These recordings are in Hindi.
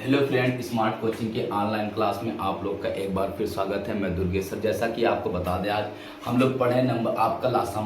हेलो फ्रेंड, स्मार्ट कोचिंग के ऑनलाइन क्लास में आप लोग का एक बार फिर स्वागत है। मैं दुर्गेश सर। जैसा कि आपको बता दें, आज हम लोग पढ़े नंबर आपका लासा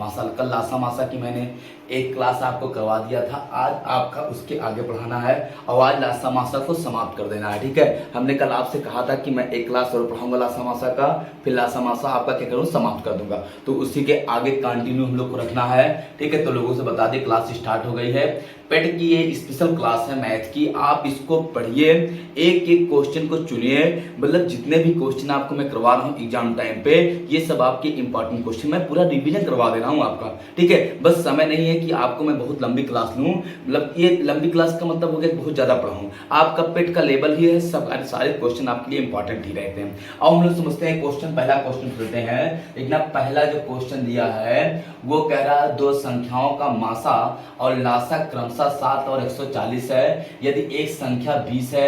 मासा की मैंने एक क्लास आपको करवा दिया था। आज आपका उसके आगे पढ़ाना है और आज लासा मासा को समाप्त कर देना है। ठीक है, हमने कल आपसे कहा था कि मैं एक क्लास और पढ़ाऊंगा लासा मासा का, फिर लासा मासा आपका क्या करूँ, समाप्त कर दूंगा। तो उसी के आगे कंटिन्यू हम लोग को रखना है। ठीक है, तो लोगों से बता दें क्लास स्टार्ट हो गई है। पेट की ये स्पेशल क्लास है मैथ की, आप इसको पढ़िए, एक एक क्वेश्चन को चुनिए। मतलब जितने भी क्वेश्चन आपको मैं करवा रहा हूँ एग्जाम टाइम पे, ये सब आपके इंपॉर्टेंट क्वेश्चन मैं पूरा रिवीजन करवा दे रहा हूँ आपका। ठीक है, बस समय नहीं है कि आपको मैं बहुत लंबी क्लास लूँ। मतलब ये लंबी क्लास का मतलब हो गया बहुत ज्यादा पढ़ाऊँ। आपका पेट का लेवल ही है, सब सारे क्वेश्चन आपके लिए इंपॉर्टेंट ही रहते हैं। अब हम लोग समझते हैं क्वेश्चन। पहला क्वेश्चन खोलते हैं। एक ना पहला जो क्वेश्चन दिया है वो कह रहा है दो संख्याओं का मासा और लासा क्रमशः 7 और 140 है। यदि एक संख्या 20 है,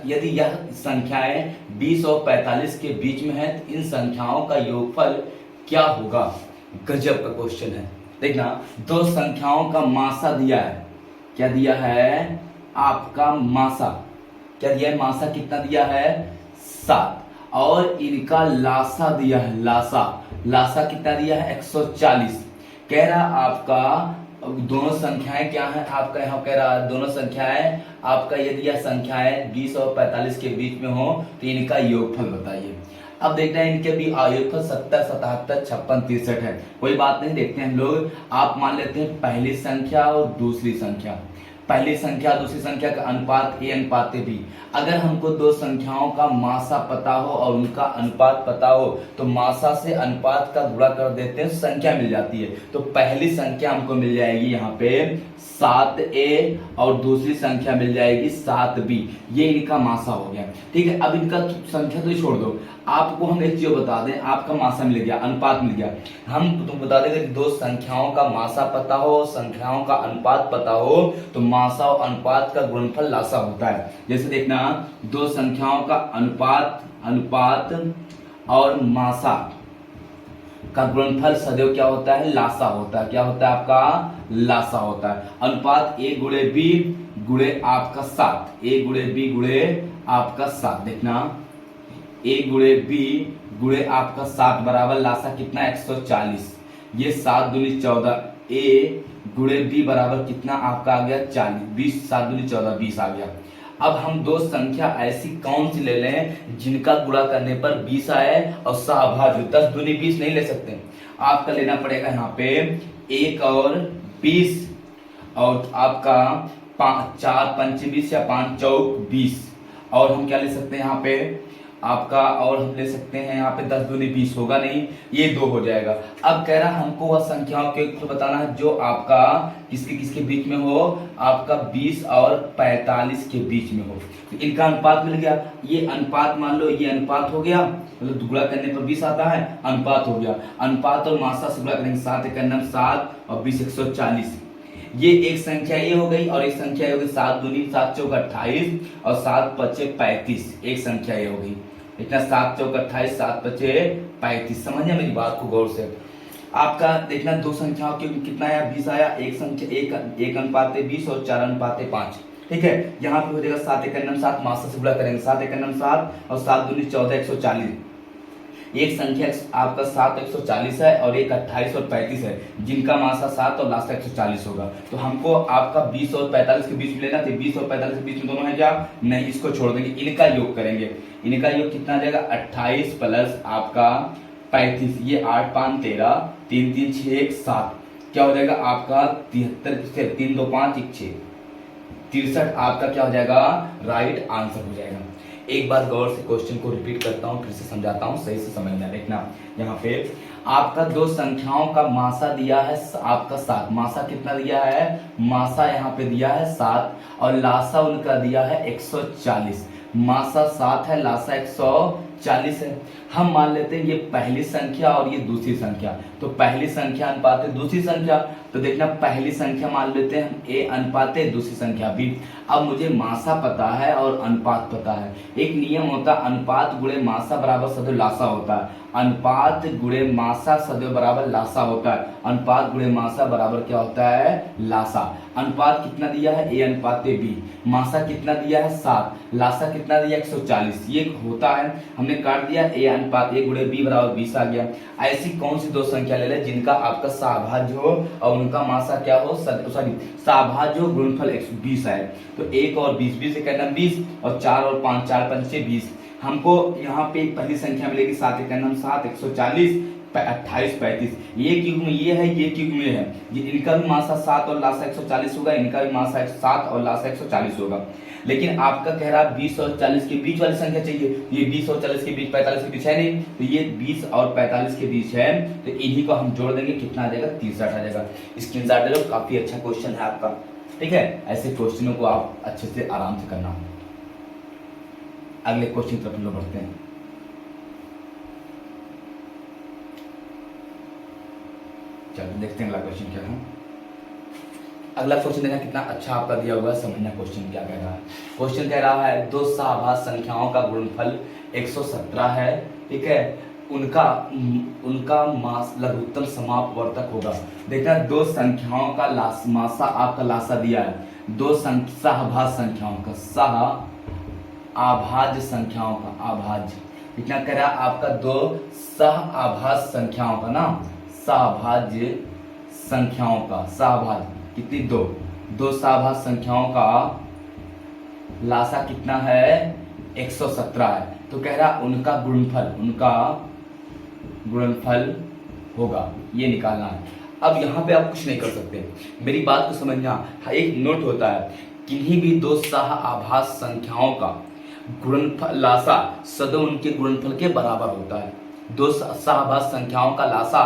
यदि यह संख्याएं 20 और 45 के बीच में है, तो इन संख्याओं का योगफल क्या होगा। गजब का क्वेश्चन है। देखना, दो संख्याओं का मासा दिया है। क्या दिया है आपका मासा? क्या दिया है मासा? कितना दिया है? 7। और इनका लासा दिया है। लासा कितना दिया है? 140। कह रहा आपका दोनों संख्याएं क्या है आपका, यहाँ कह रहा दोनों संख्याएं आपका, यदि यह संख्याएं 20 और 45 के बीच में हो तो इनका योगफल बताइए। अब देखते हैं इनके भी योगफल 70, 77, 56, 63 है। कोई बात नहीं, देखते हैं हम लोग। आप मान लेते हैं पहली संख्या और दूसरी संख्या, पहली संख्या दूसरी संख्या का अनुपात a अनुपात b। अगर हमको दो संख्याओं का मासा पता हो और उनका अनुपात पता हो तो मासा से अनुपात का गुणा कर देते हैं, संख्या मिल जाती है। तो पहली संख्या हमको मिल जाएगी यहाँ पे 7a और दूसरी संख्या मिल जाएगी 7b। ये इनका मासा हो गया। ठीक है, अब इनका संख्या तो छोड़ दो, आपको हम एक चीज बता दें, आपका मासा मिल गया, अनुपात मिल गया। हम तुम बता देंगे कि दो संख्याओं का मासा पता हो, संख्याओं का अनुपात पता हो, तो मासा और अनुपात का गुणनफल लासा होता है। जैसे देखना, दो संख्याओं का अनुपात और मासा का गुणनफल सदैव क्या होता है? लासा होता है। क्या होता है आपका? लासा होता है। अनुपात a गुणे b गुणे आपका 7, a गुणे b गुणे आपका 7। देखना, a गुणे b गुणे आपका 7 बराबर लासा कितना? 140। ये 7 दूनी 14, a गुणे b बराबर कितना आपका आ गया? 40। 20, 7 दूनी 14, 20 आ गया। अब हम दो संख्या ऐसी कौन सी ले लें जिनका गुणा करने पर 20 आए और सहभाज्य 10 दूनी 20 नहीं ले सकते। आपका लेना पड़ेगा यहाँ पे 1 और 20 और आपका 4 पंच 20 या 5 चौक 20। और हम क्या ले सकते हैं यहाँ पे आपका, और हम ले सकते हैं यहाँ पे 10 दूनी 20 होगा नहीं, ये 2 हो जाएगा। अब कह रहा हमको वह संख्याओं के बताना है जो आपका किसके किसके बीच में हो, आपका 20 और 45 के बीच में हो। तो इनका अनुपात मिल गया। ये अनुपात मान लो, ये अनुपात हो गया, मतलब गुणा करने पर 20 आता है, अनुपात हो गया। अनुपात और मासा से गुणा करेंगे, 7 एकम 7 और 20 140। ये एक संख्या ये हो गई और एक संख्या ये हो गई 7 दूनी 7 चौक 28 और 7 पचे 35। एक संख्या ये हो गई, इतना 7 चौक 28 7 पचे 35। समझिए मेरी बात को गौर से। आपका देखना दो संख्याओं के कितना आया? 20 आया। एक संख्या एक अनुपात 20 और 4 अनुपात 5। ठीक है, यहाँ पे हो जाएगा 7 एकम 7, मासा से गुणा करेंगे, 7 एकम 7 और 7 दूनी 14 140। एक संख्या आपका 7 140 है और एक 28 और 35 है, जिनका मासा 7 और लासा 140 होगा। तो हमको आपका 20 और 45 के बीच में लेना थे। 20 और 45 के बीच में दोनों है क्या? नहीं, इसको छोड़ देंगे, इनका योग करेंगे। इनका योग कितना आ जाएगा? 28 प्लस आपका 35, ये 8 5 13, 3 3 6 1 7, क्या हो जाएगा आपका 73, 3 2 5 1 6, 63 आपका क्या हो जाएगा? राइट आंसर हो जाएगा। एक बार गौर से क्वेश्चन को रिपीट करता हूं, फिर से समझाता हूं, सही से समझना। देखना, यहाँ पे आपका दो संख्याओं का मासा दिया है आपका 7। मासा कितना दिया है? मासा यहाँ पे दिया है 7 और लासा उनका दिया है 140। मासा 7 है, लासा 40 है। हम मान लेते हैं ये पहली संख्या और ये दूसरी संख्या, तो पहली संख्या अनुपात है दूसरी संख्या, तो देखना पहली संख्या मान लेते हैं हम a अनुपात है दूसरी संख्या b। अब मुझे मासा पता है और अनुपात पता है। एक नियम होता है अनुपात गुणे मासा बराबर सदैव लासा होता है। अनुपात गुणे मासा सदैव बराबर लासा होता है। अनुपात गुणे मासा बराबर क्या होता है? लासा। अनुपात कितना दिया है? a अनुपात b। मासा कितना दिया है? 7। लासा कितना दिया? 140। ये होता है, हमने काट दिया, a अनुपात a गुणे b बराबर 20 आ गया। ऐसी कौन सी दो संख्या ले लें जिनका आपका सहभाज्य हो और उनका मासा क्या हो? सॉरी, सहभाज्य हो, गुणनफल 120 है। तो 1 और 20, 20 से करना 20 और 4 और 5, 4 पंचे 20। हमको यहाँ पे पहली संख्या मिलेगी 7 करना 7, 140, 28, 35। ये क्यूब में ये है, ये क्यूब में है, ये इनका भी मासा 7 और लासा 140 होगा, इनका भी मासा 7 और लासा 140 होगा। लेकिन आपका कह रहा 20 और 40 के बीच वाली संख्या चाहिए। ये 20 और 40 के बीच, 45 के बीच है नहीं, तो ये 20 और 45 के बीच है, तो इन्हीं को हम जोड़ देंगे, कितना आ जाएगा? 63 आ जाएगा। स्क्रीनशॉट ले लो, काफी अच्छा क्वेश्चन है आपका, ठीक है। ऐसे क्वेश्चनों को आप अच्छे से आराम से करना। अगले क्वेश्चन की तरफ हम लोग बढ़ते हैं। चलो देखते हैं अगला क्वेश्चन क्या है। अगला क्वेश्चन देखना कितना अच्छा आपका दिया हुआ है, समझना क्वेश्चन क्या कह रहा है। क्वेश्चन कह रहा है दो सहभाज्य संख्याओं का गुणनफल 117 है, ठीक है। उनका मास लघुत्तम समापवर्तक होगा। देखना दो संख्याओं का मासा आपका लासा दिया है, दो सहभाज्य संख्याओं का, अभाज्य संख्याओं का, अभाज्य कितना कह रहा है आपका? दो सहअभाज्य संख्याओं का ना, सहभाज्य संख्याओं का, सहभाज्य कितनी? दो सहभाज्य संख्याओं का लासा कितना है? 117 है। तो कह रहा उनका गुणनफल होगा, ये निकालना है। अब यहाँ पे आप कुछ नहीं कर सकते, मेरी बात को समझना। एक नोट होता है, किन्हीं भी दो सहअभाज्य संख्याओं का गुणनफल लासा सदैव उनके गुणनफल के बराबर होता है। दो सहभाज्य संख्याओं का लासा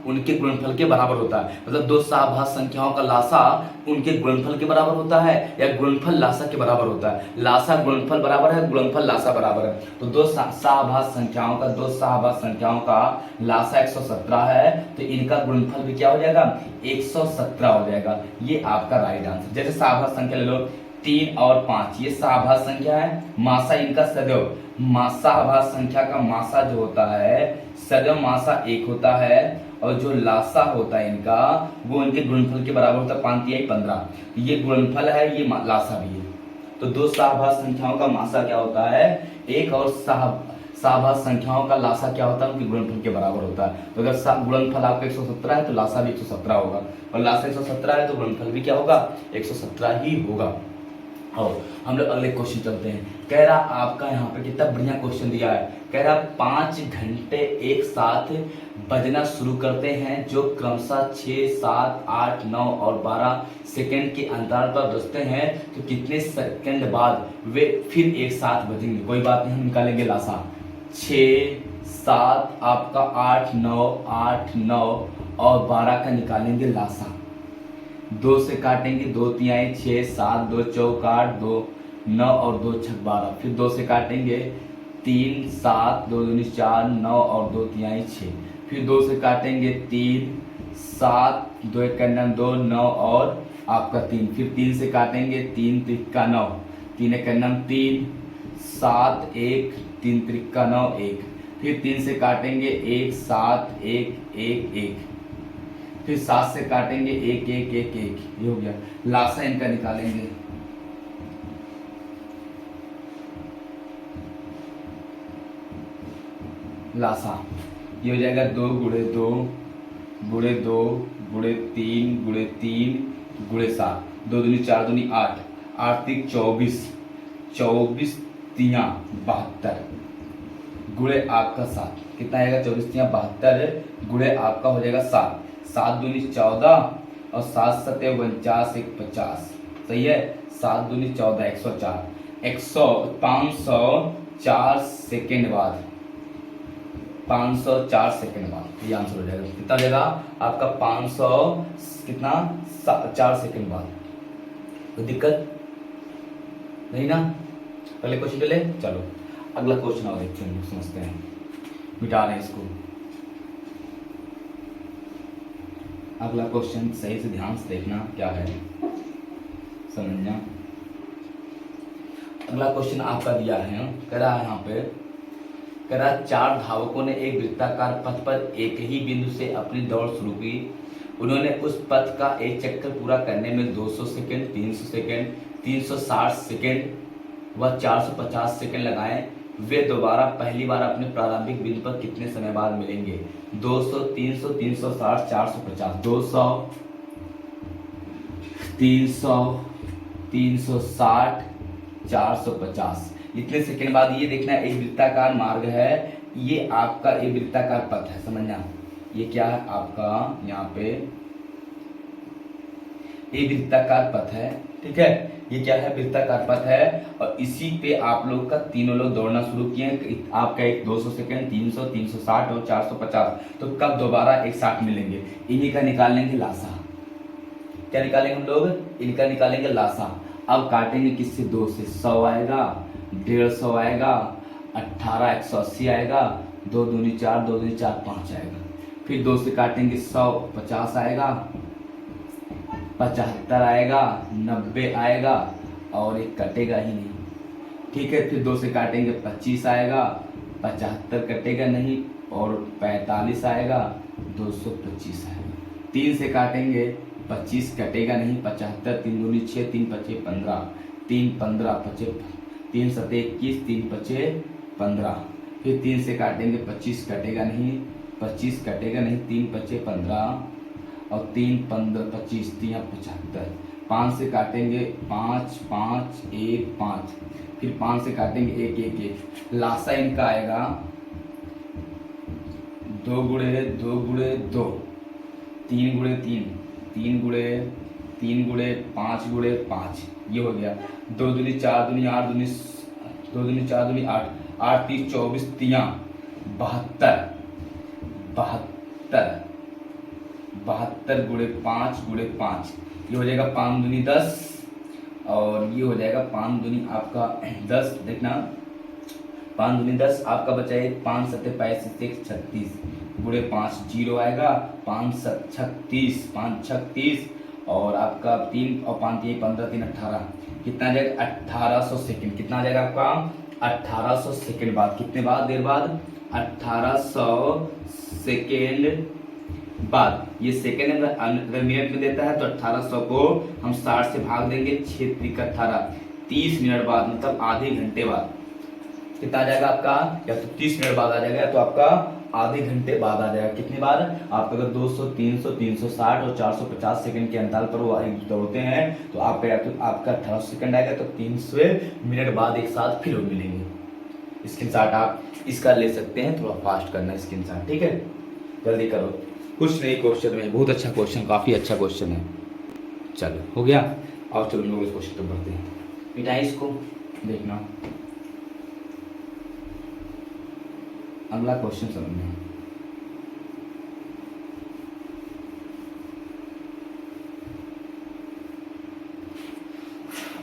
उनके गुणनफल के बराबर होता है, मतलब दो सहभाज्य संख्याओं का लासा उनके गुणनफल के बराबर होता है या गुणनफल लासा के बराबर होता है। लासा गुणनफल बराबर है, गुणनफल लासा बराबर है। तो दो सहभाज्य संख्याओं का लासा 117 है, तो इनका गुणनफल भी क्या हो जाएगा? 117 हो जाएगा। ये आपका राइट आंसर। जैसे सहभाज्य संख्या ले लो 3 और 5, ये सहभाज्य संख्या है, मासा इनका सदैव, सहभाज्य संख्या का मासा जो होता है सदैव मासा 1 होता है, और जो लासा होता है इनका वो इनके गुणनफल के बराबर होता है। 5 तिहाई 15, ये गुणनफल है, ये लासा भी है। तो दो सहभाज्य संख्याओं का मासा क्या होता है? 1, और सहभाज्य संख्याओं का लासा क्या होता है? उनके गुणनफल के बराबर होता है। तो अगर गुणनफल आपका 117 है तो लासा भी 117 होगा, और लासा 117 है तो गुणनफल भी क्या होगा? 117 ही होगा। और हम लोग अगले क्वेश्चन चलते हैं। कह रहा आपका यहाँ पे कितना बढ़िया क्वेश्चन दिया है। कह रहा 5 घंटे एक साथ बजना शुरू करते हैं जो क्रमशः 6, 7, 8, 9 और 12 सेकंड के अंतराल पर बजते हैं, तो कितने सेकंड बाद वे फिर एक साथ बजेंगे? कोई बात नहीं, हम निकालेंगे लासा। 6, 7 आपका 8, 9 और 12 का निकालेंगे लासा। 2 से काटेंगे, 2 तिहाई 6, 7, 2 चौक 8, 2 9 और 2 छक 12। फिर 2 से काटेंगे 3, 7, 2 दूनी 4, 9 और 2 तिहाई 6। फिर 2 से काटेंगे 3, 7, 2 एक 2, 9 और आपका 3। फिर 3 से काटेंगे 3 त्रिका 9, 3 एक 3, 7, 1, 3 त्रिका 9, 1। फिर 3 से काटेंगे 1, 7, 1, 1, 1। फिर 7 से काटेंगे 1, 1, 1, 1। ये हो गया लासा, इनका निकालेंगे। लासा ये हो जाएगा 2 गुणे 2 गुणे 2 गुणे 3 गुणे 3 गुणे 7, 2 दूनी 4 दूनी 8, 8 3 24, 24 तिया 72 गुणे आपका 7, कितना आएगा? 24 तिया 72 गुणे आपका हो जाएगा 7, 7 दूनी 14 और 7 सते 49, 1 50। सही है, 7 दूनी 14, 104, 504 सेकेंड बाद, 504 सेकेंड बाद ये आंसर हो जाएगा। कितना हो जाएगा आपका? 500 कितना 4 सेकेंड बाद। कोई दिक्कत नहीं ना? अगले क्वेश्चन पे ले चलो। अगला क्वेश्चन और देखते हैं, हम लोग समझते हैं, मिटा रहे हैं इसको। अगला क्वेश्चन सही से ध्यान से देखना क्या है, समझना। अगला क्वेश्चन आपका दिया है, कह रहा है यहाँ पे, कह रहा है 4 धावकों ने एक वृत्ताकार पथ पर एक ही बिंदु से अपनी दौड़ शुरू की। उन्होंने उस पथ का एक चक्कर पूरा करने में 200 सेकंड, 300 सेकंड, 360 सेकंड व 450 सेकंड लगाए। वे दोबारा पहली बार अपने प्रारंभिक बिंदु पर कितने समय बाद मिलेंगे? 200, 300, 360, 450। 200, 300, 360, 450 इतने सेकंड बाद। ये देखना एक वृत्ताकार मार्ग है, ये आपका एक वृत्ताकार पथ है, समझना। ये क्या है आपका, यहाँ पे एक वृत्ताकार पथ है, ठीक है। ये क्या है, वृत्ताकार पथ है, और इसी पे आप लोग का तीनों लोग दौड़ना शुरू किए। आपका एक 200 सेकंड, 300, 360 और 450। तो कब दोबारा एक साथ मिलेंगे? इन्हीं का निकाल लेंगे लासा। क्या निकालेंगे हम लोग? इनका निकालेंगे लासा। अब काटेंगे किससे? 2 से। 100 आएगा, 150 आएगा, 18, 180 आएगा, 2 दूनी 4, 2 दूनी 4, 5 आएगा। फिर 2 से काटेंगे 100, 50 आएगा, 75 आएगा, 90 आएगा, और एक कटेगा ही नहीं, ठीक है। फिर 2 से काटेंगे 25 आएगा, 75 कटेगा नहीं, और 45 आएगा, 225 आएगा। 3 से काटेंगे 25 कटेगा नहीं, 75, 3 दूनी 6, 3 पचे 15, 3 15 पचे 3 सते 21, 3 पचे 15। फिर 3 से काटेंगे 25 कटेगा नहीं, 25 कटेगा नहीं, 3 पचे 15, और 3 15 25, 3 75। 5 से काटेंगे 5 5 1 5, फिर 5 से काटेंगे 1 1 1। लासा इनका आएगा 2 गुणे 2 गुणे 2, 3 गुणे 3, 3 गुणे 3 गुणे 5 गुणे 5। ये हो गया। 2 दूनी 4 दूनी 8 दूनी 2 दूनी 4 दूनी 8, 8 30 24 3 72, 72 72 गुणे 5 गुणे 5। ये हो जाएगा 5 दूनी 10, और ये हो जाएगा 5 दूनी आपका 10। देखना 5 दूनी 10 आपका बचा है 5 सत्ते 35 36 गुणे 5, 0 आएगा। 5 7 36, 5 36, और आपका 3 और 5 3 15 3 18। कितना आ जाएगा? 1800 सेकंड। कितना आ जाएगा आपका? 1800 सेकंड बाद। कितने बाद? देर बाद 1800 सेकंड बाद। ये सेकंड अगर मिनट में देता है तो 1800 को हम 60 से भाग देंगे, 6 3 18, 30 मिनट बाद, मतलब आधे घंटे बाद। कितना आ जाएगा आपका? या तो 30 मिनट बाद आ जाएगा, या तो आपका आधे घंटे बाद आ जाएगा। कितने बाद? आप अगर 200, 300, 360 और 450 सेकंड के अंतराल पर वो दौड़ते हैं तो आपका, या तो आपका 1800 सेकंड आएगा, तो 300 मिनट बाद एक साथ फिर वो मिलेंगे। स्क्रीनशॉट आप इसका ले सकते हैं, थोड़ा फास्ट करना है स्क्रीनशॉट, ठीक है। जल्दी करो, कुछ नहीं क्वेश्चन में, बहुत अच्छा क्वेश्चन, काफी अच्छा क्वेश्चन है। चलो हो गया, और चलो लोग इस क्वेश्चन पर बढ़ते हैं। मिटाइए इसको, देखना अगला क्वेश्चन समझना।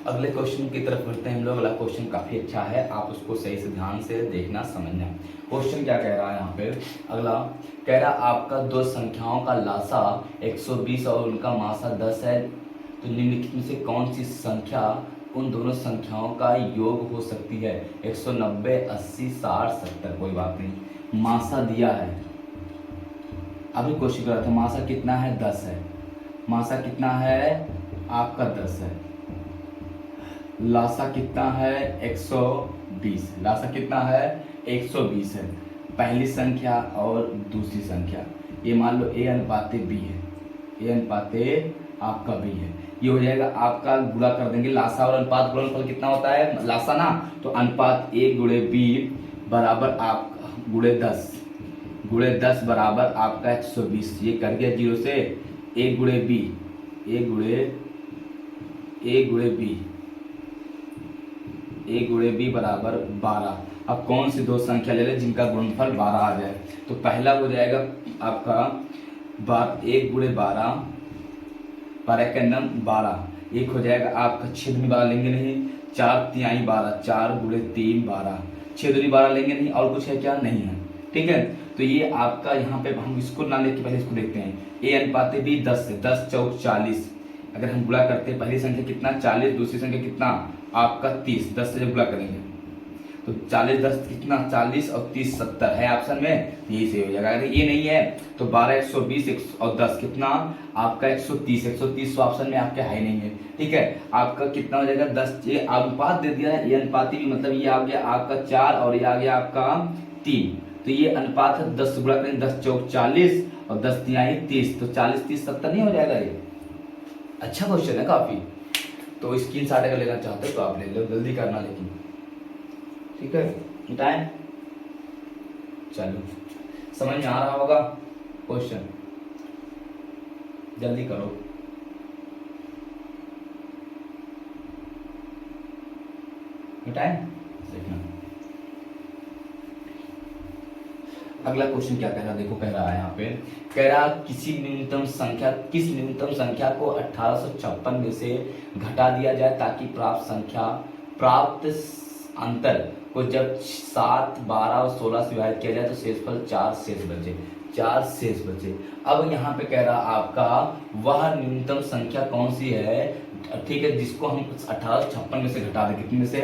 अगले क्वेश्चन की तरफ बढ़ते हैं हम लोग। अगला क्वेश्चन काफी अच्छा है, आप उसको सही से ध्यान से देखना समझना। क्वेश्चन क्या कह रहा है यहाँ पे? अगला कह रहा आपका दो संख्याओं का लासा 120 और उनका मासा 10 है, तो निम्नलिखित में से कौन सी संख्या उन दोनों संख्याओं का योग हो सकती है? 190, 80, 60, 70। कोई बात नहीं, मासा दिया है, अभी क्वेश्चन कर रहा था मासा कितना है? 10 है। मासा कितना है आपका? 10 है। लासा कितना है? 120। लासा कितना है? 120 है। पहली संख्या और दूसरी संख्या, ये मान लो a अनुपाते b है, a अनुपाते आपका b है। ये हो जाएगा आपका, गुणा कर देंगे, लासा और अनुपात गुणनफल कितना होता है? लासा ना, तो अनुपात a गुणे b बराबर आप गुणे 10 बराबर आपका 120। ये कर दिया 0 से, a गुणे b, a गुणे b बराबर 12। अब कौन सी दो संख्या ले लें जिनका गुणनफल 12 आ जाए? तो पहला हो जाएगा आपका 1 गुणे 12, 12 का नम 12। एक हो जाएगा आपका छेद में 12 लेंगे नहीं, 4 तिहाई 12, 4 गुणे 3 12, 6 दूनी 12 लेंगे नहीं, और कुछ है क्या, नहीं है। ठीक है, तो ये आपका यहाँ पे हम इसको ना लेके पहले इसको देखते हैं। ए अनुपात बी 10 से, 10 चौक 40। अगर हम गुणा करते हैं पहली संख्या कितना 40, दूसरी संख्या कितना आपका 30, 10 से जब गुणा करेंगे तो 40 10 कितना 40 और 30 70 है ऑप्शन में, यही सही हो जाएगा। अगर ये नहीं है तो 12 120 और 10 कितना आपका 130, 130 ऑप्शन में आपके है नहीं है। ठीक है, आपका कितना हो जाएगा 10, ये अनुपात दे दिया है, ये अनुपाती भी मतलब ये आ गया आपका 4 और ये आ गया आपका 3, तो ये अनुपात है 10 गुणा करेंगे, 10 चौक 40 और 10 तिहाई 30, तो 40 30 70 नहीं हो जाएगा। ये अच्छा क्वेश्चन है काफी, तो स्क्रीन शॉट अगर लेना चाहते हो तो आप ले लो, जल्दी करना लेकिन। ठीक है, टाइम चलो समझ में आ रहा होगा क्वेश्चन, जल्दी करो। टाइम देखना। अगला क्वेश्चन क्या कह रहा है, देखो कह रहा है यहाँ पे, कह रहा किस न्यूनतम संख्या को 1856 में से घटा दिया जाए ताकि प्राप्त अंतर को जब 7 12 और 16 से विभाजित किया जाए तो शेषफल 4 शेष बचे। अब यहाँ पे कह रहा आपका वह न्यूनतम संख्या कौन सी है, ठीक है, जिसको हम 1856 में से घटा दें, कितने में से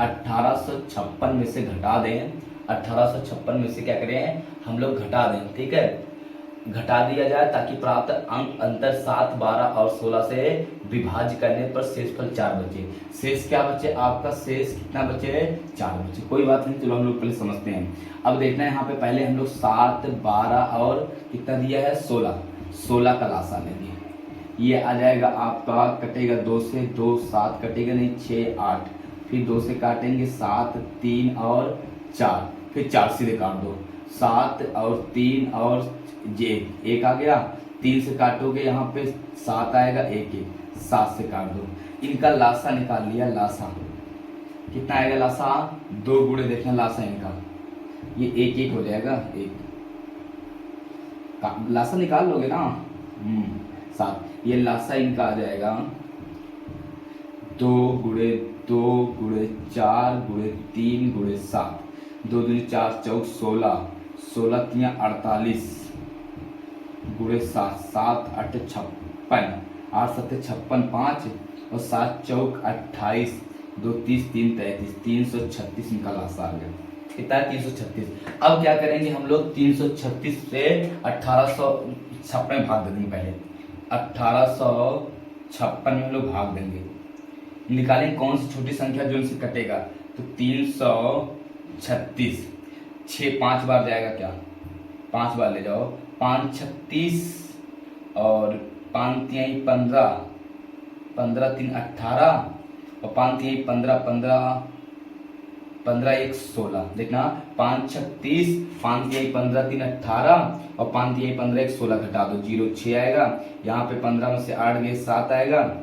1856 में से घटा दें, 1856 में से क्या करें हम लोग घटा दें। ठीक है, घटा दिया जाए ताकि प्राप्त अंक अंतर 7 12 और 16 से विभाज्य करने पर शेषफल 4 बचे। शेष क्या बचे आपका, शेष कितना बचे 4 बचे। कोई बात नहीं, चलो हम लोग पहले समझते हैं। अब देखना है यहाँ पे पहले हम लोग 7 12 और कितना दिया है 16 का लासा लेंगे। ये आ जाएगा आपका, कटेगा 2 से 2 7 कटेगा नहीं 6 8, फिर 2 से काटेंगे 7 3 और 4, फिर 4 सीधे काट दो, 7 और 3 और ये 1 आ गया, 3 से काटोगे यहाँ पे 7 आएगा, 1 7 से काट दो। इनका लासा निकाल लिया, लासा कितना आएगा, लासा 2 गुणे देखना लासा इनका, ये 1 1 हो जाएगा, 1 लासा निकाल लोगे ना 7, ये लासा इनका आ जाएगा 2 गुणे 2 गुणे 4 गुणे 3 गुणे 7, 2 दूनी 4 चौक 16 16 3 48 गुणे 7 7 8 56 8 7 56 5 और 7 चौक 28 2 30 3 33 336 इनका लासा आ गया। कितना है 336। अब क्या करेंगे हम लोग 336 से 1856 में भाग दे देंगे, पहले 1856 में हम लोग भाग देंगे, निकालेंगे कौन सी छोटी संख्या जो इनसे कटेगा, तो 336 6 5 बार जाएगा, क्या 5 बार ले जाओ, 5 36 और 5 3 15 15 3 18 और 5 3 15 15 15 1 16, देखना 5 36 5 3 15 3 18 और 5 3 15 1 16 घटा दो 0 6 आएगा, यहाँ पे 15 में से 8 गए 7 आएगा,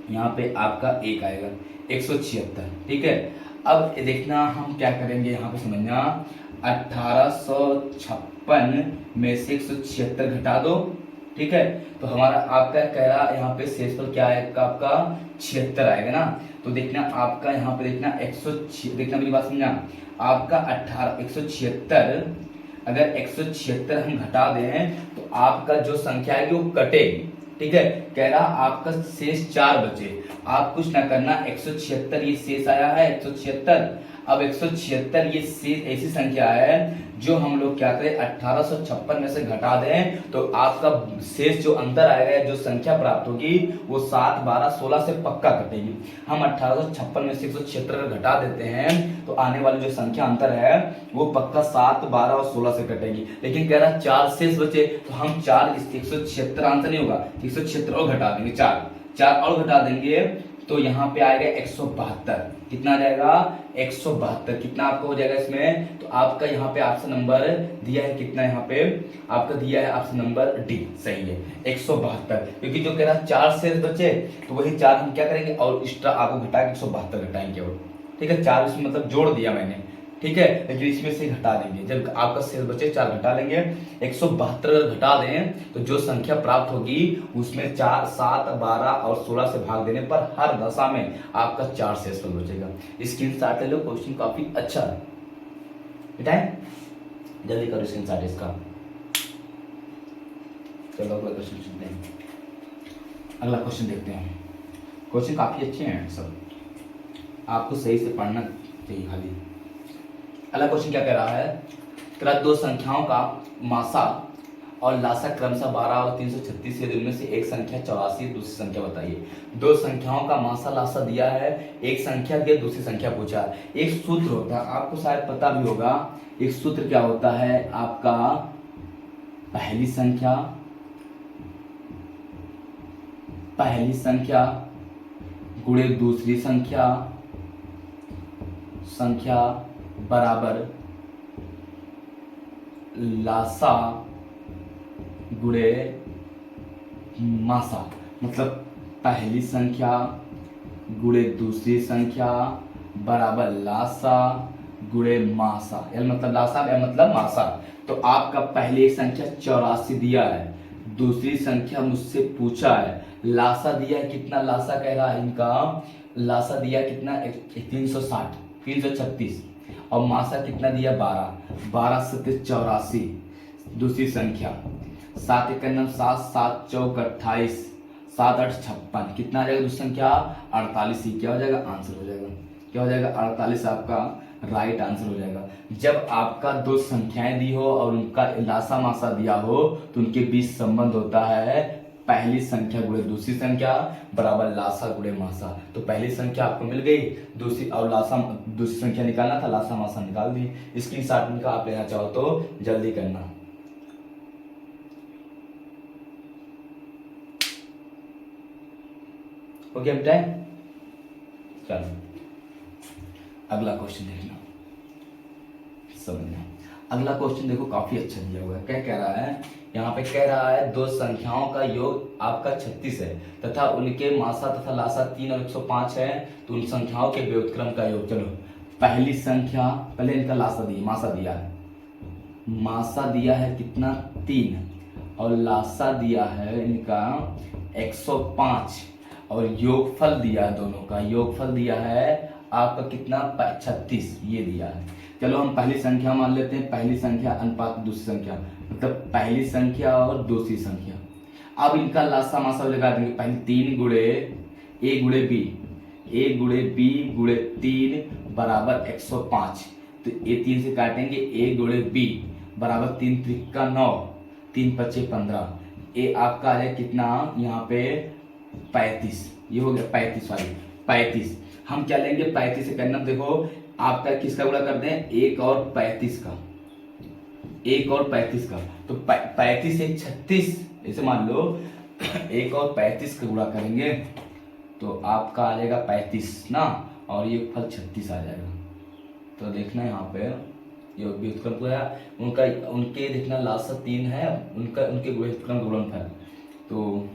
यहाँ पे आपका 1 आएगा 176। ठीक है, अब देखना हम क्या करेंगे यहाँ पे समझना, 1856 में से 176 घटा दो। ठीक है, तो हमारा आपका कह रहा यहाँ पे शेषफल क्या आएगा आपका 76 आएगा ना। तो देखना आपका यहाँ पे देखना 106, देखना मेरी बात समझना, आपका 176 अगर 176 हम घटा दें तो आपका जो संख्या आएगी वो कटेगी। ठीक है, कह रहा आपका शेष 4 बचे, आप कुछ ना करना, 176 ये शेष आया है 176, अब 176 ये शेष ऐसी संख्या है जो हम लोग क्या करें 1856 में से घटा दें तो आपका शेष जो अंतर आएगा, जो संख्या प्राप्त होगी वो 7 12 16 से पक्का कटेगी। हम 1856 में से 176 घटा देते हैं तो आने वाली जो संख्या अंतर है वो पक्का 7 12 और 16 से कटेगी। लेकिन कह रहा 4 शेष बचे, तो हम 4 176 आंसर नहीं होगा, 176 और घटा देंगे, 4 और घटा देंगे तो यहाँ पे आएगा 172। कितना आ जाएगा 172, कितना आपको हो जाएगा इसमें, तो आपका यहाँ पे ऑप्शन नंबर दिया है कितना, यहाँ पे आपका दिया है ऑप्शन नंबर डी सही है 172, क्योंकि जो कह रहा 4 शेष बचे तो वही 4 हम क्या करेंगे और एक्स्ट्रा आपको घटा के 172 घटाएंगे और। ठीक है, 4 इसमें मतलब जोड़ दिया मैंने, ठीक है, लेकिन इसमें से घटा देंगे, जब आपका शेष बचे 4 घटा लेंगे, 172 घटा दें तो जो संख्या प्राप्त होगी उसमें 4 7 12 और 16 से भाग देने पर हर दशा में आपका 4 शेषफल बचेगा। स्क्रीनशॉट ले लो, क्वेश्चन काफी अच्छा है। मिटाएं, जल्दी करो स्क्रीनशॉट इसका। चलो अगला क्वेश्चन सुनते हैं। अगला क्वेश्चन देखते हैं। क्वेश्चन काफी अच्छे हैं सब, आपको सही से पढ़ना चाहिए खाली। अगला क्वेश्चन क्या कह रहा है, कह रहा दो संख्याओं का मासा और लासा क्रमशः 12 और 336 है, जिनमें से एक संख्या 84, दूसरी संख्या बताइए। दो संख्याओं का मासा लासा दिया है, एक संख्या दिया, दूसरी संख्या पूछा। एक सूत्र होता है, आपको शायद पता भी होगा, एक सूत्र क्या होता है आपका, पहली संख्या गुणे दूसरी संख्या बराबर लासा गुणे मासा। मतलब पहली संख्या गुणे दूसरी संख्या बराबर लासा गुणे मासा, यानी मतलब लासा या मतलब मासा। तो आपका पहली एक संख्या 84 दिया है, दूसरी संख्या मुझसे पूछा है, लासा दिया है कितना, लासा कह रहा है इनका, लासा दिया कितना 360 336 और मासा कितना दिया 12 12 सत्य 84, दूसरी संख्या 7 1 9 7 7 चौक 28 7 8 56, कितना आ जाएगा दूसरी संख्या 48 ही क्या हो जाएगा आंसर हो जाएगा, क्या हो जाएगा 48 आपका राइट आंसर हो जाएगा। जब आपका दो संख्याएं दी हो और उनका लासा मासा दिया हो तो उनके बीच संबंध होता है पहली संख्या गुणे दूसरी संख्या बराबर लासा गुणे मासा। तो पहली संख्या आपको मिल गई, दूसरी और लासा दूसरी संख्या निकालना था, लासा मासा निकाल दी। स्क्रीनशॉट का आप लेना चाहो तो जल्दी करना। ओके बेटा, चलो अगला क्वेश्चन देखना समझना। अगला क्वेश्चन देखो काफी अच्छा दिया हुआ है, क्या कह रहा है, यहाँ पे कह रहा है दो संख्याओं का योग आपका 36 है तथा उनके मासा तथा लासा 3 और 105 है, तो उन संख्याओं के व्युत्क्रम का योग। चलो पहली संख्या, पहले इनका लासा दिया, मासा दिया है, मासा दिया है कितना 3 और लासा दिया है इनका 105 और योगफल दिया है, दोनों का योगफल दिया है आपका कितना 36 ये दिया है। चलो हम पहली संख्या मान लेते हैं, पहली संख्या अनुपात दूसरी संख्या, मतलब पहली संख्या और दूसरी संख्या। अब इनका लासा मासा लगा देंगे, पहले 3 गुणे ए गुणे बी, ए गुणे बी गुणे 3 बराबर 105, तो ये 3 से काटेंगे, ए गुणे बी बराबर 3 त्रिका 9 3 पच्चे 15, ये आपका आ जाए कितना यहाँ पे 35, ये हो गया 35 वाली 35। हम क्या लेंगे 35 से करना, देखो आपका किसका गुणा कर दें, 1 और 35 का, 1 और 35 का, तो 35 से 36 ऐसे मान लो 1 और 35 का गुणा करेंगे तो आपका आ जाएगा 35 ना, और ये फल 36 आ जाएगा। तो देखना यहाँ पे योग व्युत्क्रम पूरा उनका, उनके देखना लासा 3 है, उनका उनके व्युत्क्रम गुणनफल, तो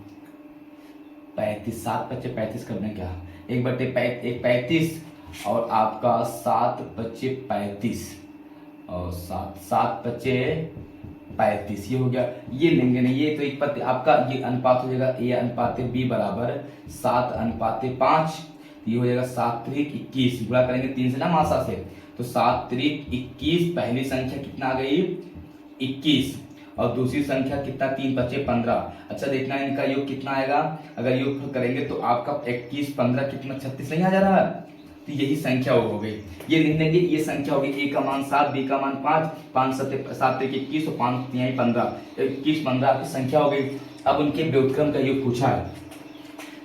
35 7 बच्चे 35 करने क्या, 1/1 35 और आपका 7 बच्चे 35 और 7 बच्चे 35 ये हो गया। ये लेंगे नहीं, ये तो एक पति आपका ये अनुपात हो जाएगा ए अनुपात बी बराबर 7 अनुपात 5, ये हो जाएगा 7 त्रिक 21, गुणा करेंगे 3 से ना मासा से, तो 7 त्रिक 21, पहली संख्या कितना आ गई 21 और दूसरी संख्या कितना 3 बच्चे 15। अच्छा देखना इनका योग कितना आएगा, अगर योग करेंगे तो आपका 21 15 कितना 36 नहीं आ जा रहा है, तो यही संख्या हो गई। ये लिख देंगे, ये संख्या होगी, ए का मान 7 बी का मान 5 5 7 21 और 5 3 15 21 15 आपकी संख्या हो गई। अब उनके व्युत्क्रम का योग पूछा है,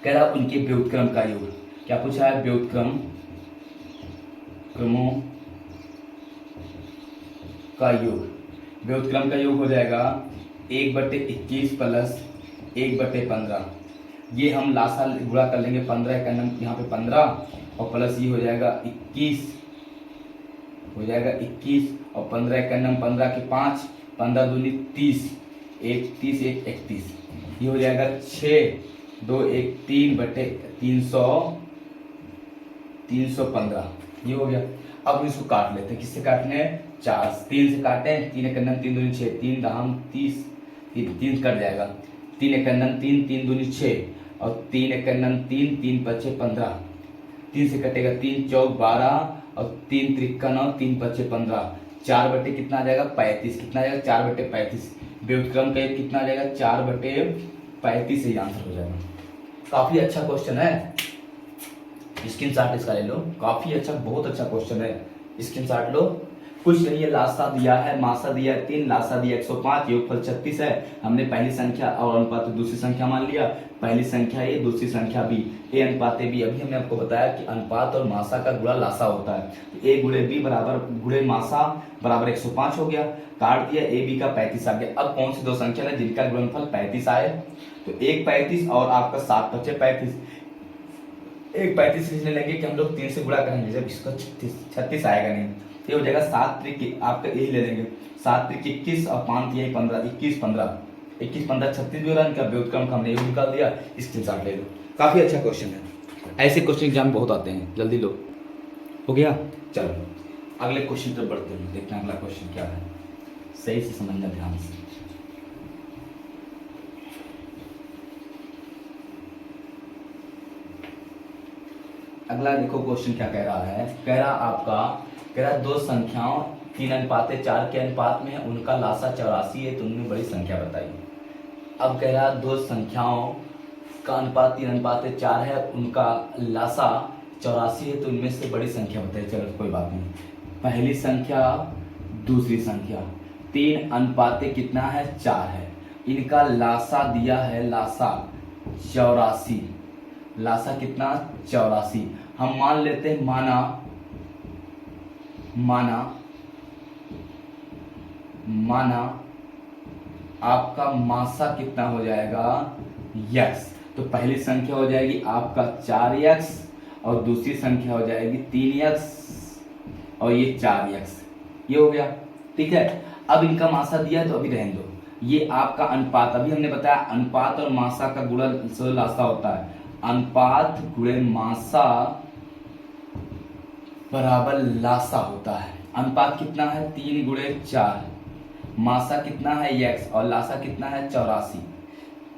कह रहा उनके व्युत्क्रम का योग, क्या पूछा है व्युत्क्रम क्रमों का योग। व्युत्क्रम का योग हो जाएगा 1/21 प्लस 1/15, ये हम लासा गुणा कर लेंगे 15 का नंबर यहाँ पे 15 और प्लस ये हो जाएगा 21 हो जाएगा 21 और 15 का नंबर 15 के 5 15 दूनी 30 1 30 1 31, ये हो जाएगा 6 2 1 3/300 315, ये हो गया। अब इसको काट लेते हैं, किससे काटने हैं 4 3 से काटे, 3 1 3 दूनी 6 3 दाम 30 3 कट जाएगा, 3 1 3 3 दूनी 6 और 3 1 3 3 5 15, 3 से कटेगा 3 चौक 12 और 3 त्रिका 9 3 5 15, 4 बटे कितना आ जाएगा 35, कितना आ जाएगा 4 बटे 35, व्युत्क्रम का एक कितना आ जाएगा 4 बटे 35 ही आंसर हो जाएगा। काफी अच्छा क्वेश्चन है, स्क्रीनशॉट इसका ले लो, काफी अच्छा बहुत अच्छा क्वेश्चन है, स्क्रीनशॉट लो। कुछ नहीं है, लासा दिया है, मासा दिया है 3, लासा दिया 105, योगफल 36 है। हमने पहली संख्या और अनुपात दूसरी संख्या मान लिया, पहली संख्या ए दूसरी संख्या बी, ए अनुपात बी। अभी हमने आपको बताया कि अनुपात और मासा का गुणा लासा होता है। ए गुणे बी बराबर गुणे मासा बराबर 105 हो गया, काट दिया, ए बी का 35 आ गया। अब कौन सी दो संख्या है जिनका गुणनफल 35 आए, तो एक 35 और आपका 7 बचे 35, एक 35 लिखने लगे कि हम लोग 3 से गुणा करेंगे, जब इसका 36 आएगा नहीं, ये हो जाएगा 7 त्रिक, आपका यही ले लेंगे 7 त्रिक 21 और 5 यही 15, 21 15 21 15 36 भी हो रहा है, इनका व्युत्क्रम हमने ये निकाल दिया, स्क्रीनशॉट ले लो। काफी अच्छा क्वेश्चन है, ऐसे क्वेश्चन एग्जाम में बहुत आते हैं, जल्दी लो। हो गया, चलो अगले क्वेश्चन पर बढ़ते हैं, देखते हैं अगला क्वेश्चन क्या है, सही से समझना ध्यान से। अगला देखो क्वेश्चन क्या कह रहा है, कह रहा दो संख्याओं 3:4 के अनुपात में है, उनका लासा 84 है, तो उनमें बड़ी संख्या बताइए। अब कह रहा दो संख्याओं का अनुपात 3:4 है, उनका लासा 84 है, तो उनमें से बड़ी संख्या बताइए। चलो कोई बात नहीं, पहली संख्या दूसरी संख्या 3 कितना है 4 है, इनका लासा दिया है लासा 84, लासा कितना 84। हम मान लेते हैं माना आपका मासा कितना हो जाएगा x, तो पहली संख्या हो जाएगी आपका 4x और दूसरी संख्या हो जाएगी 3x और ये 4x, ये हो गया, ठीक है। अब इनका मासा दिया है तो अभी रहने दो, ये आपका अनुपात, अभी हमने बताया अनुपात और मासा का गुणा लासा होता है, अनुपात गुणे मासा बराबर लासा होता है। अनुपात कितना है 3 गुणे 4, मासा कितना है x और लासा कितना है 84,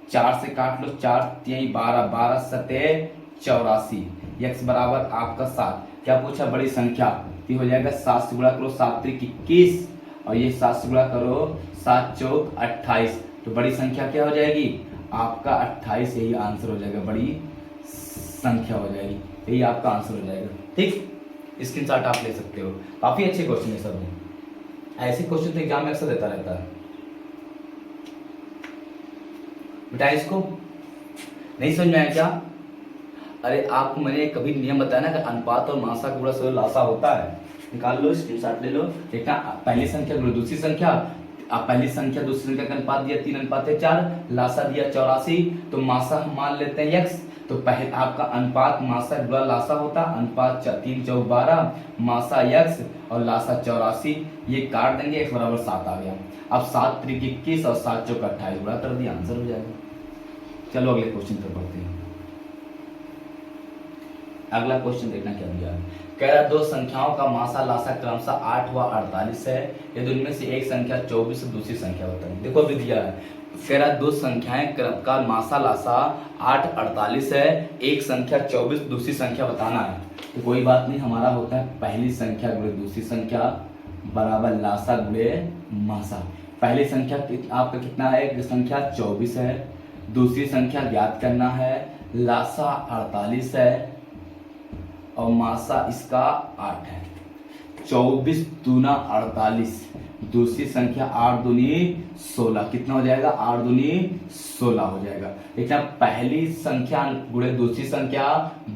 4 से काट लो, 4 यही 12, 12 सते 84, x बराबर आपका 7। क्या पूछा बड़ी संख्या, ये हो जाएगा 7 से गुणा करो, 7 त्रिक 21 और ये 7 से गुणा करो 7 चौक 28, तो बड़ी संख्या क्या हो जाएगी आपका 28, यही आंसर हो जाएगा, बड़ी संख्या हो जाएगी, यही आपका आंसर हो जाएगा, ठीक। स्क्रीनशॉट आप ले सकते हो, काफी अच्छे क्वेश्चन है सब में, ऐसे क्वेश्चन तो एग्जाम में अक्सर देता रहता है बेटा। इसको नहीं समझ में आया क्या? अरे आपको मैंने कभी नियम बताया ना कि अनुपात और मासा का गुणा से लासा होता है, निकाल लो, स्क्रीनशॉट ले लो, देखना पहली संख्या गुणा दूसरी संख्या, पहली संख्या दूसरी संख्या का अनुपात दिया 3:4, लासा दिया 84, तो मासा हम मान लेते हैं x, तो पहले आपका अनुपात मासा गुणा लासा होता, अनुपात 3 चौक 12, मासा x और लासा 84, ये काट देंगे, x बराबर 7 आ गया। अब 7 त्रिक 21 और 7 चौक 28 गुणा कर दिया, आंसर हो जाएगा। चलो अगले क्वेश्चन पर बढ़ते हैं। अगला क्वेश्चन देखना क्या दिया है, कह रहा दो संख्याओं का मासा लासा क्रमशः 8 व 48 है, यदि उनमें से एक संख्या 24 और दूसरी संख्या बताइए। देखो अभी दिया है, कह रहा दो संख्याएं का मासा लासा 8 48 है, एक संख्या 24 दूसरी संख्या बताना है। तो कोई बात नहीं, हमारा होता है पहली संख्या गुणे दूसरी संख्या बराबर लासा गुणे मासा। पहली संख्या आपका कितना है, एक संख्या 24 है, दूसरी संख्या ज्ञात करना है, लासा 48 है और मासा इसका 8 है। 24 दूना 48, दूसरी संख्या 8 दूनी 16, कितना हो जाएगा 8 दूनी 16 हो जाएगा। देखना पहली संख्या गुणे दूसरी संख्या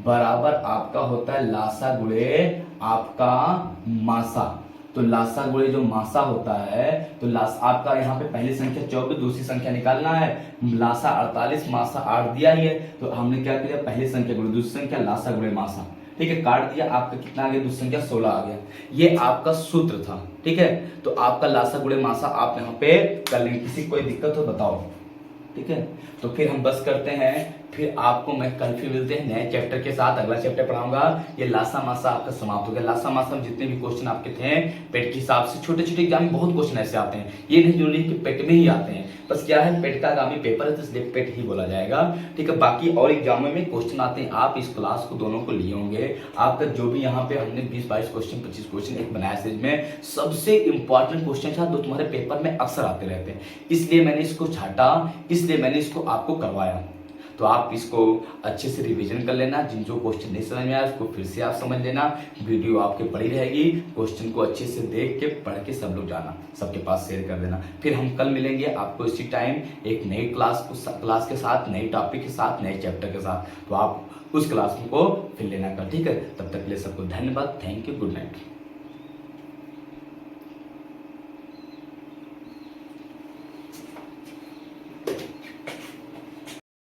बराबर आपका होता है लासा गुणे आपका मासा, तो लासा गुणे जो मासा होता है, तो लासा आपका यहाँ पे पहली संख्या 24 दूसरी संख्या निकालना है, लासा 48 मासा 8 दिया ही है, तो हमने क्या किया पहली संख्या गुणे दूसरी संख्या लासा गुणे मासा, ठीक है, काट दिया, आपका कितना आ गया दूसरी संख्या 16 आ गया। ये आपका सूत्र था, ठीक है, तो आपका लासा गुणे मासा आप यहाँ पे कर लेंगे, किसी कोई दिक्कत हो बताओ, ठीक है। तो फिर हम बस करते हैं फिर आपको मैं कल फिर मिलते हैं नए चैप्टर के साथ। अगला चैप्टर पढ़ाऊंगा, ये लासा मासा आपका समाप्त हो गया। लासा मासा में जितने भी क्वेश्चन आपके थे पेट के हिसाब से, छोटे छोटे एग्जाम में बहुत क्वेश्चन ऐसे आते हैं, ये नहीं जरूरी कि पेट में ही आते हैं, बस क्या है पेट का आगामी पेपर है तो इसलिए पेट ही बोला जाएगा, ठीक है। बाकी और एग्जामों में क्वेश्चन आते हैं, आप इस क्लास को दोनों को लिए होंगे, आपका जो भी यहाँ पे हमने 20-22 क्वेश्चन 25 क्वेश्चन एक बनाया सीरीज में, सबसे इंपॉर्टेंट क्वेश्चन था जो तुम्हारे पेपर में अक्सर आते रहते हैं, इसलिए मैंने इसको छाटा, इसलिए मैंने इसको आपको करवाया। तो आप इसको अच्छे से रिवीजन कर लेना, जिन जो क्वेश्चन नहीं समझ में आया उसको फिर से आप समझ लेना, वीडियो आपके पड़ी रहेगी, क्वेश्चन को अच्छे से देख के पढ़ के सब लोग जाना, सबके पास शेयर कर देना। फिर हम कल मिलेंगे आपको इसी टाइम एक नई क्लास के साथ, नई टॉपिक के साथ, नए चैप्टर के साथ, तो आप उस क्लास को फिर लेना कर, ठीक है। तब तक के लिए सबको धन्यवाद, थैंक यू, गुड नाइट।